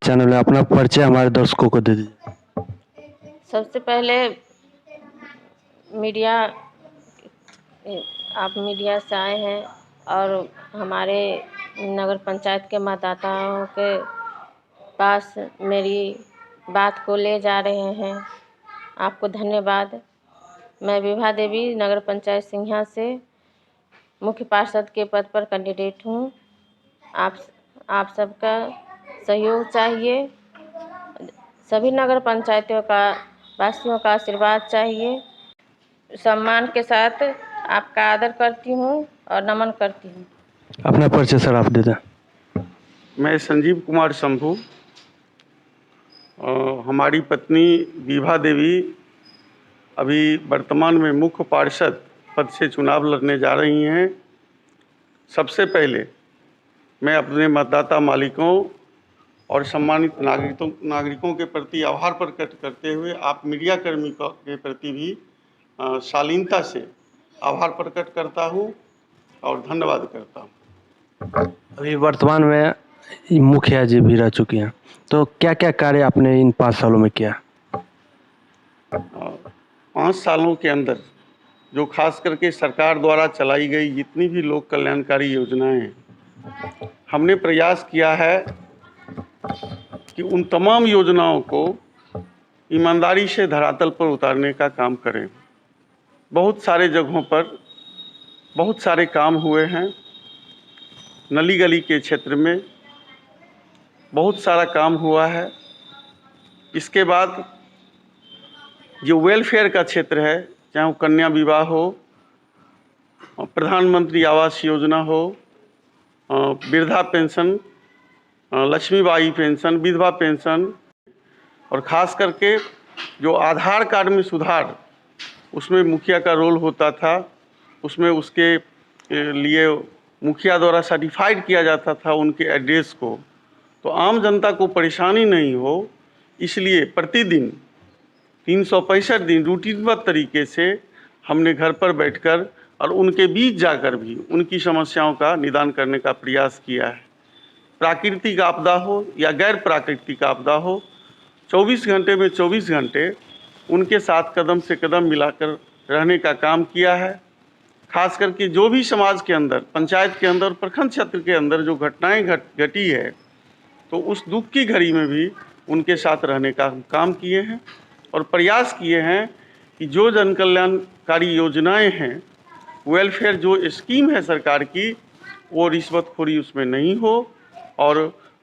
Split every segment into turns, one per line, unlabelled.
Channel में अपना परिचय हमारे दर्शकों को दे दीजिए।
सबसे पहले मीडिया आप मीडिया से आए हैं और हमारे नगर पंचायत के मतदाताओं के पास मेरी बात को ले जा रहे हैं। आपको धन्यवाद। मैं विभा देवी नगर पंचायत सिंघिया से मुख्य पार्षद के पद पर कैंडिडेट हूँ। आप सबका सहयोग चाहिए। सभी नगर पंचायतों का वासियों का आशीर्वाद चाहिए। सम्मान के साथ आपका आदर करती हूँ और नमन करती हूँ।
अपना परिचय सर आप दे दें।
मैं संजीव कुमार शंभू, हमारी पत्नी विभा देवी अभी वर्तमान में मुख्य पार्षद पद से चुनाव लड़ने जा रही हैं। सबसे पहले मैं अपने मतदाता मालिकों और सम्मानित नागरिकों के प्रति आभार प्रकट करते हुए आप मीडिया कर्मी के प्रति भी शालीनता से आभार प्रकट करता हूँ और धन्यवाद करता हूँ।
अभी वर्तमान में मुखिया जी भी रह चुकी हैं, तो क्या क्या कार्य आपने इन 5 सालों में किया?
5 सालों के अंदर जो खास करके सरकार द्वारा चलाई गई जितनी भी लोक कल्याणकारी योजनाएं हैं, हमने प्रयास किया है कि उन तमाम योजनाओं को ईमानदारी से धरातल पर उतारने का काम करें। बहुत सारे जगहों पर बहुत सारे काम हुए हैं। नली गली के क्षेत्र में बहुत सारा काम हुआ है। इसके बाद जो वेलफेयर का क्षेत्र है, चाहे वो कन्या विवाह हो, प्रधानमंत्री आवास योजना हो, वृद्धा पेंशन, लक्ष्मीबाई पेंशन, विधवा पेंशन, और ख़ास करके जो आधार कार्ड में सुधार, उसमें मुखिया का रोल होता था। उसमें उसके लिए मुखिया द्वारा सर्टिफाइड किया जाता था उनके एड्रेस को, तो आम जनता को परेशानी नहीं हो, इसलिए प्रतिदिन 365 दिन रूटीनबद्ध तरीके से हमने घर पर बैठकर और उनके बीच जाकर भी उनकी समस्याओं का निदान करने का प्रयास किया है। प्राकृतिक आपदा हो या गैर प्राकृतिक आपदा हो, 24 घंटे में 24 घंटे उनके साथ कदम से कदम मिलाकर रहने का काम किया है। खास करके जो भी समाज के अंदर, पंचायत के अंदर, प्रखंड क्षेत्र के अंदर जो घटनाएं घटी है, तो उस दुख की घड़ी में भी उनके साथ रहने का काम किए हैं और प्रयास किए हैं कि जो जन कल्याणकारी योजनाएं हैं, वेलफेयर जो स्कीम है सरकार की, वो रिश्वतखोरी उसमें नहीं हो, और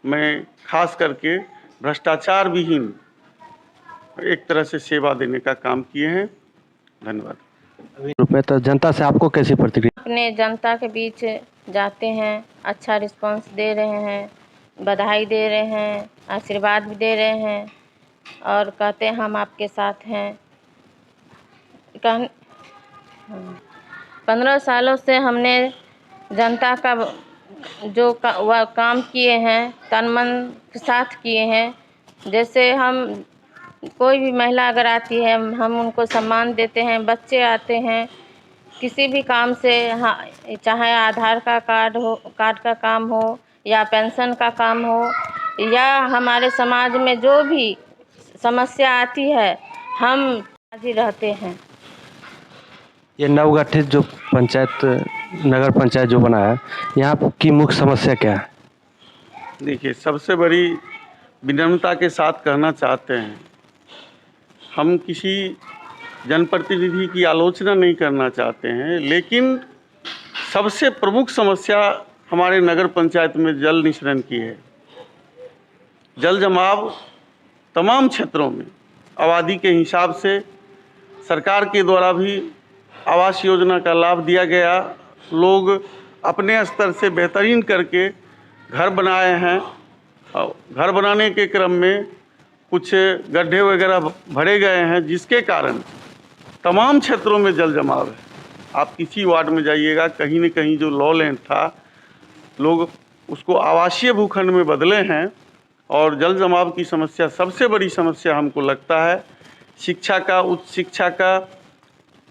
मैं खास करके भ्रष्टाचार विहीन एक तरह से सेवा देने का काम किए हैं। धन्यवाद।
में तो जनता से आपको कैसी प्रतिक्रिया?
अपने जनता के बीच जाते हैं, अच्छा रिस्पांस दे रहे हैं, बधाई दे रहे हैं, आशीर्वाद भी दे रहे हैं और कहते हैं हम आपके साथ हैं। 15 सालों से हमने जनता का जो वह काम किए हैं, तन मन के साथ किए हैं। जैसे हम कोई भी महिला अगर आती है, हम उनको सम्मान देते हैं। बच्चे आते हैं, किसी भी काम से, हाँ, चाहे आधार का कार्ड का काम हो या पेंशन का काम हो या हमारे समाज में जो भी समस्या आती है, हम हाजिर रहते हैं।
ये नवगठित जो नगर पंचायत जो बना है, यहाँ की मुख्य समस्या क्या है?
देखिए, सबसे बड़ी विनम्रता के साथ कहना चाहते हैं, हम किसी जनप्रतिनिधि की आलोचना नहीं करना चाहते हैं, लेकिन सबसे प्रमुख समस्या हमारे नगर पंचायत में जल निस्सरण की है। जल जमाव तमाम क्षेत्रों में आबादी के हिसाब से सरकार के द्वारा भी आवास योजना का लाभ दिया गया। लोग अपने स्तर से बेहतरीन करके घर बनाए हैं, और घर बनाने के क्रम में कुछ गड्ढे वगैरह भरे गए हैं, जिसके कारण तमाम क्षेत्रों में जल जमाव है। आप किसी वार्ड में जाइएगा, कहीं न कहीं जो लॉ लैंड था, लोग उसको आवासीय भूखंड में बदले हैं, और जल जमाव की समस्या सबसे बड़ी समस्या हमको लगता है। शिक्षा का, उच्च शिक्षा का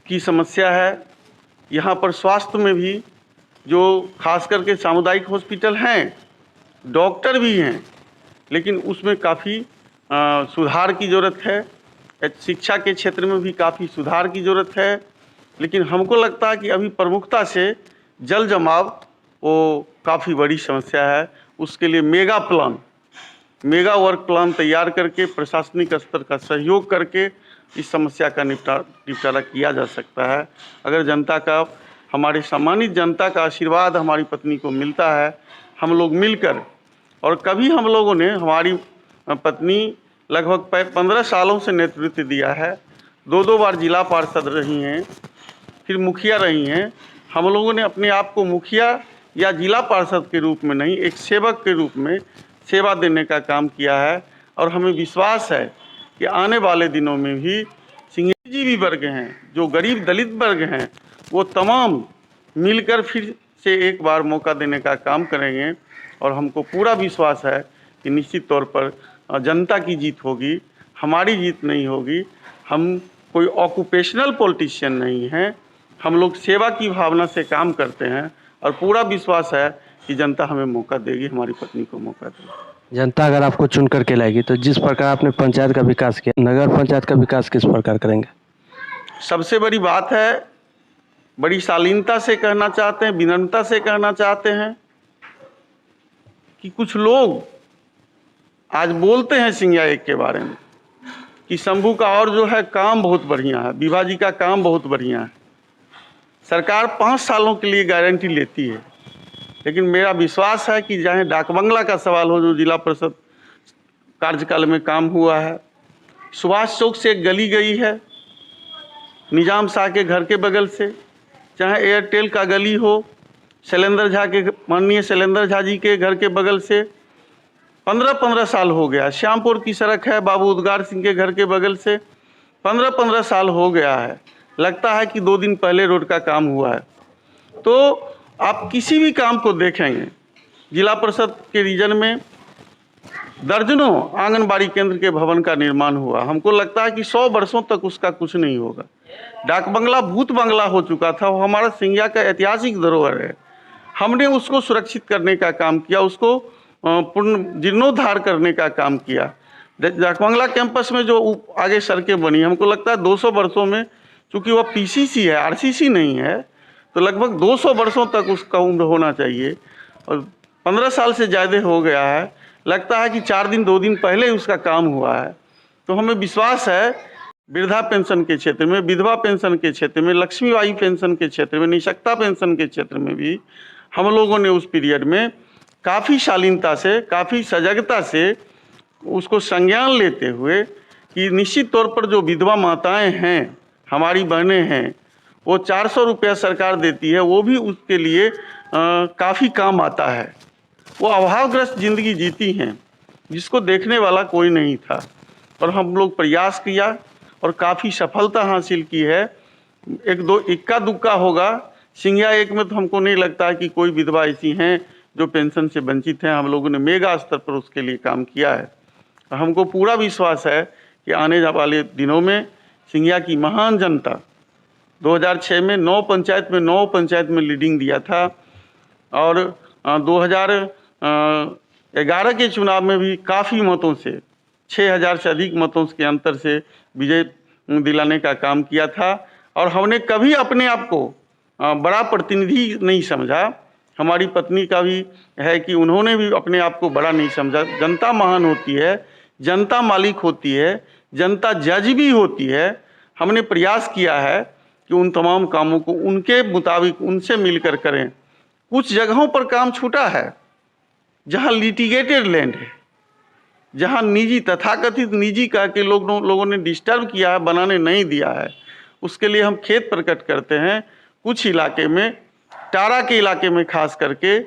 की समस्या है। यहाँ पर स्वास्थ्य में भी जो खास करके सामुदायिक हॉस्पिटल हैं, डॉक्टर भी हैं, लेकिन उसमें काफ़ी सुधार की ज़रूरत है। शिक्षा के क्षेत्र में भी काफ़ी सुधार की ज़रूरत है। लेकिन हमको लगता है कि अभी प्रमुखता से जल जमाव वो काफ़ी बड़ी समस्या है। उसके लिए मेगा वर्क प्लान तैयार करके प्रशासनिक स्तर का सहयोग करके इस समस्या का निपटारा किया जा सकता है। अगर जनता का, हमारे सम्मानित जनता का आशीर्वाद हमारी पत्नी को मिलता है, हम लोग मिलकर, और कभी हम लोगों ने, हमारी पत्नी लगभग 15 सालों से नेतृत्व दिया है, 2 बार जिला पार्षद रही हैं, फिर मुखिया रही हैं। हम लोगों ने अपने आप को मुखिया या जिला पार्षद के रूप में नहीं, एक सेवक के रूप में सेवा देने का काम किया है। और हमें विश्वास है कि आने वाले दिनों में भी सिंहजीवी वर्ग हैं, जो गरीब दलित वर्ग हैं, वो तमाम मिलकर फिर से एक बार मौका देने का काम करेंगे। और हमको पूरा विश्वास है कि निश्चित तौर पर जनता की जीत होगी, हमारी जीत नहीं होगी। हम कोई ऑक्यूपेशनल पॉलिटिशियन नहीं हैं, हम लोग सेवा की भावना से काम करते हैं और पूरा विश्वास है कि जनता हमें मौका देगी, हमारी पत्नी को मौका देगी।
जनता अगर आपको चुन करके लाएगी तो जिस प्रकार आपने पंचायत का विकास किया, नगर पंचायत का विकास किस प्रकार करेंगे?
सबसे बड़ी बात है, बड़ी शालीनता से कहना चाहते हैं, विनम्रता से कहना चाहते हैं कि कुछ लोग आज बोलते हैं सिंघिया एक के बारे में कि शंभू का और जो है काम बहुत बढ़िया है, विभा जी का काम बहुत बढ़िया है। सरकार 5 सालों के लिए गारंटी लेती है, लेकिन मेरा विश्वास है कि चाहे डाक बंगला का सवाल हो, जो जिला परिषद कार्यकाल में काम हुआ है, सुभाष चौक से एक गली गई है निजाम शाह के घर के बगल से, चाहे एयरटेल का गली हो शैलेंद्र झा के, माननीय शैलेंद्र झा जी के घर के बगल से, 15-15 साल हो गया। श्यामपुर की सड़क है बाबू उद्गार सिंह के घर के बगल से, 15-15 साल हो गया है। लगता है कि 2 दिन पहले रोड का काम हुआ है। तो आप किसी भी काम को देखेंगे, जिला परिषद के रीजन में दर्जनों आंगनबाड़ी केंद्र के भवन का निर्माण हुआ। हमको लगता है कि 100 वर्षों तक उसका कुछ नहीं होगा। डाक बंगला भूत बंगला हो चुका था, वो हमारा सिंघिया का ऐतिहासिक धरोहर है। हमने उसको सुरक्षित करने का काम किया, उसको पूर्ण जीर्णोद्धार करने का काम किया। डाक बंगला कैंपस में जो आगे सड़कें बनी, हमको लगता है 200 वर्षों में, चूँकि वह पीसीसी है, आरसीसी नहीं है, तो लगभग 200 वर्षों तक उसका उम्र होना चाहिए। और 15 साल से ज़्यादा हो गया है। लगता है कि 4 दिन 2 दिन पहले उसका काम हुआ है। तो हमें विश्वास है वृद्धा पेंशन के क्षेत्र में, विधवा पेंशन के क्षेत्र में, लक्ष्मीबाई पेंशन के क्षेत्र में, निःशक्ता पेंशन के क्षेत्र में भी हम लोगों ने उस पीरियड में काफ़ी शालीनता से, काफ़ी सजगता से उसको संज्ञान लेते हुए कि निश्चित तौर पर जो विधवा माताएं हैं, हमारी बहनें हैं, वो 400 रुपया सरकार देती है, वो भी उसके लिए काफ़ी काम आता है। वो अभावग्रस्त ज़िंदगी जीती हैं, जिसको देखने वाला कोई नहीं था। और हम लोग प्रयास किया और काफ़ी सफलता हासिल की है। 1-2 इक्का दुक्का होगा, सिंघिया एक में तो हमको नहीं लगता है कि कोई विधवा ऐसी हैं जो पेंशन से वंचित हैं। हम लोगों ने मेगा स्तर पर उसके लिए काम किया है। हमको पूरा विश्वास है कि आने वाले दिनों में सिंघिया की महान जनता, 2006 में 9 पंचायत में लीडिंग दिया था, और 2011 के चुनाव में भी काफ़ी मतों से, 6000 से अधिक मतों के अंतर से विजय दिलाने का काम किया था। और हमने कभी अपने आप को बड़ा प्रतिनिधि नहीं समझा। हमारी पत्नी का भी है कि उन्होंने भी अपने आप को बड़ा नहीं समझा। जनता महान होती है, जनता मालिक होती है, जनता जज भी होती है। हमने प्रयास किया है कि उन तमाम कामों को उनके मुताबिक उनसे मिलकर करें। कुछ जगहों पर काम छूटा है जहां लिटिगेटेड लैंड है, जहां निजी, तथाकथित निजी कह के लोगों ने डिस्टर्ब किया है, बनाने नहीं दिया है। उसके लिए हम खेद प्रकट करते हैं। कुछ इलाके में, टारा के इलाके में खास करके,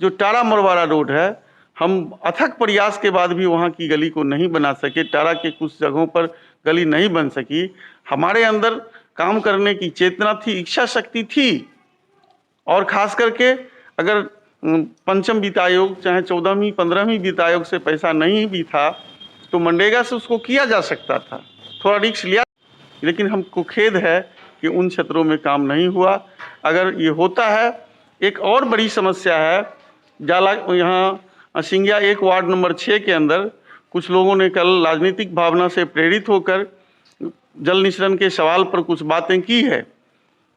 जो टारा मरवाड़ा रोड है, हम अथक प्रयास के बाद भी वहाँ की गली को नहीं बना सके। टारा के कुछ जगहों पर गली नहीं बन सकी। हमारे अंदर काम करने की चेतना थी, इच्छा शक्ति थी। और ख़ास करके अगर पंचम वित्त आयोग, चाहे 14वीं 15वीं वित्त आयोग से पैसा नहीं भी था तो मनरेगा से उसको किया जा सकता था, थोड़ा रिस्क लिया। लेकिन हमको खेद है कि उन क्षेत्रों में काम नहीं हुआ। अगर ये होता है, एक और बड़ी समस्या है, जाला यहाँ सिंघिया 1 वार्ड नंबर 6 के अंदर कुछ लोगों ने कल राजनीतिक भावना से प्रेरित होकर जल निस्सरण के सवाल पर कुछ बातें की है।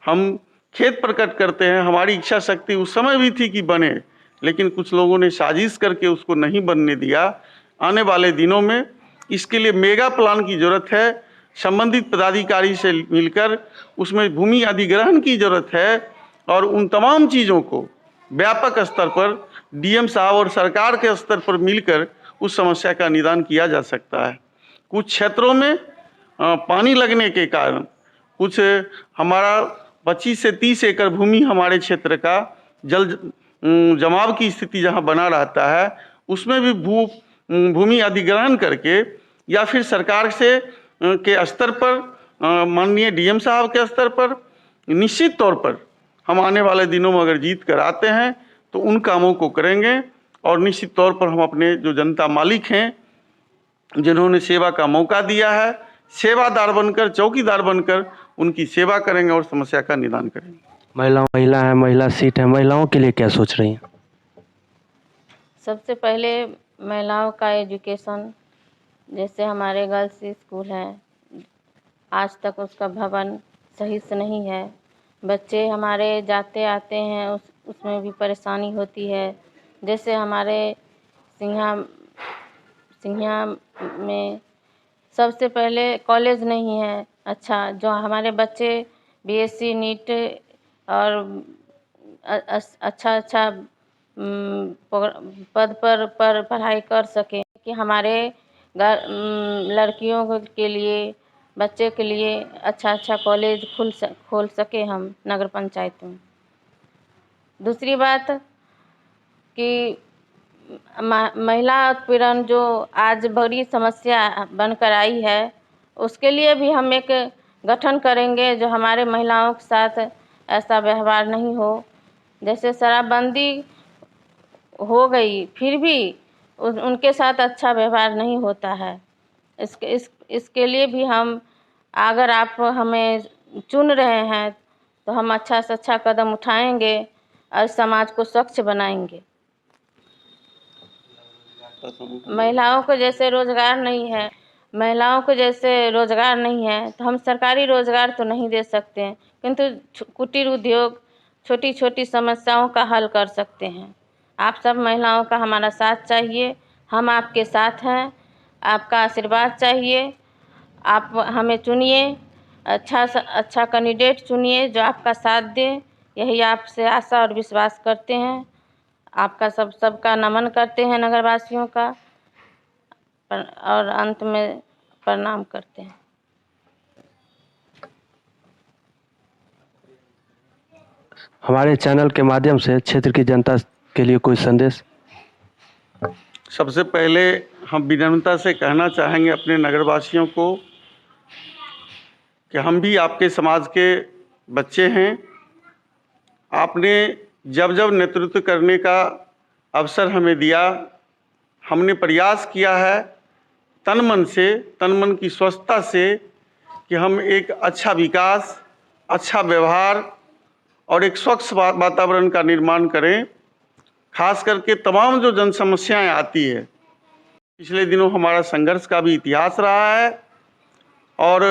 हम खेद प्रकट करते हैं, हमारी इच्छा शक्ति उस समय भी थी कि बने, लेकिन कुछ लोगों ने साजिश करके उसको नहीं बनने दिया। आने वाले दिनों में इसके लिए मेगा प्लान की जरूरत है। संबंधित पदाधिकारी से मिलकर उसमें भूमि अधिग्रहण की जरूरत है और उन तमाम चीज़ों को व्यापक स्तर पर डीएम साहब और सरकार के स्तर पर मिलकर उस समस्या का निदान किया जा सकता है। कुछ क्षेत्रों में पानी लगने के कारण कुछ हमारा 25 से 30 एकड़ भूमि हमारे क्षेत्र का जल जमाव की स्थिति जहां बना रहता है, उसमें भी भूमि अधिग्रहण करके या फिर सरकार से के स्तर पर माननीय डीएम साहब के स्तर पर निश्चित तौर पर हम आने वाले दिनों में अगर जीत कर आते हैं तो उन कामों को करेंगे और निश्चित तौर पर हम अपने जो जनता मालिक हैं जिन्होंने सेवा का मौका दिया है, सेवादार बनकर, चौकीदार बनकर उनकी सेवा करेंगे और समस्या का निदान करेंगे।
महिला है, महिला सीट है, महिलाओं के लिए क्या सोच रही हैं?
सबसे पहले महिलाओं का एजुकेशन, जैसे हमारे गर्ल्स स्कूल है, आज तक उसका भवन सही से नहीं है। बच्चे हमारे जाते आते हैं, उसमें भी परेशानी होती है। जैसे हमारे सिंघिया में सबसे पहले कॉलेज नहीं है अच्छा, जो हमारे बच्चे बीएससी नीट और अच्छा पद पर पढ़ाई कर सकें, कि हमारे लड़कियों के लिए, बच्चे के लिए अच्छा कॉलेज खोल सके हम नगर पंचायत में। दूसरी बात कि महिला उत्पीड़न जो आज बड़ी समस्या बनकर आई है, उसके लिए भी हम एक गठन करेंगे जो हमारे महिलाओं के साथ ऐसा व्यवहार नहीं हो। जैसे शराबबंदी हो गई, फिर भी उनके साथ अच्छा व्यवहार नहीं होता है। इसके लिए भी हम, अगर आप हमें चुन रहे हैं तो हम अच्छा से अच्छा कदम उठाएंगे और समाज को स्वच्छ बनाएंगे। महिलाओं को जैसे रोजगार नहीं है तो हम सरकारी रोजगार तो नहीं दे सकते हैं, किंतु कुटीर उद्योग छोटी छोटी समस्याओं का हल कर सकते हैं। आप सब महिलाओं का हमारा साथ चाहिए, हम आपके साथ हैं, आपका आशीर्वाद चाहिए। आप हमें चुनिए, अच्छा कैंडिडेट चुनिए जो आपका साथ दे, यही आपसे आशा और विश्वास करते हैं। आपका सबका नमन करते हैं नगरवासियों का, और अंत में प्रणाम करते हैं।
हमारे चैनल के माध्यम से क्षेत्र की जनता के लिए कोई संदेश?
सबसे पहले हम विनम्रता से कहना चाहेंगे अपने नगरवासियों को कि हम भी आपके समाज के बच्चे हैं। आपने जब जब नेतृत्व करने का अवसर हमें दिया, हमने प्रयास किया है तन मन की स्वस्थता से कि हम एक अच्छा विकास, अच्छा व्यवहार और एक स्वच्छ वातावरण का निर्माण करें। खास करके तमाम जो जन समस्याएं आती है, पिछले दिनों हमारा संघर्ष का भी इतिहास रहा है और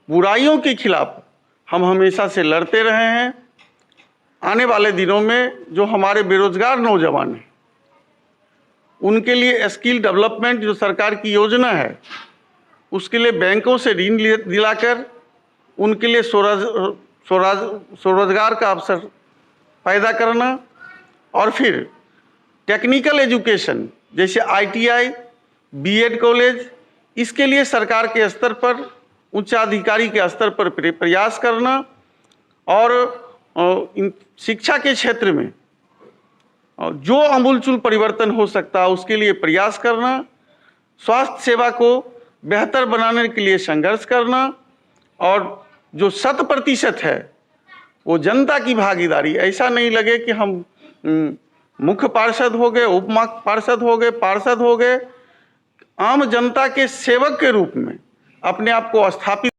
बुराइयों के खिलाफ हम हमेशा से लड़ते रहे हैं। आने वाले दिनों में जो हमारे बेरोजगार नौजवान हैं, उनके लिए स्किल डेवलपमेंट जो सरकार की योजना है, उसके लिए बैंकों से ऋण दिलाकर उनके लिए स्वरोजगार का अवसर पैदा करना, और फिर टेक्निकल एजुकेशन जैसे ITI, बीएड कॉलेज, इसके लिए सरकार के स्तर पर, उच्चाधिकारी के स्तर पर प्रयास करना, और शिक्षा के क्षेत्र में जो आमूलचूल परिवर्तन हो सकता है उसके लिए प्रयास करना, स्वास्थ्य सेवा को बेहतर बनाने के लिए संघर्ष करना, और जो 100% है वो जनता की भागीदारी। ऐसा नहीं लगे कि हम मुख्य पार्षद हो गए, उप पार्षद हो गए, पार्षद हो गए, आम जनता के सेवक के रूप में अपने आप को स्थापित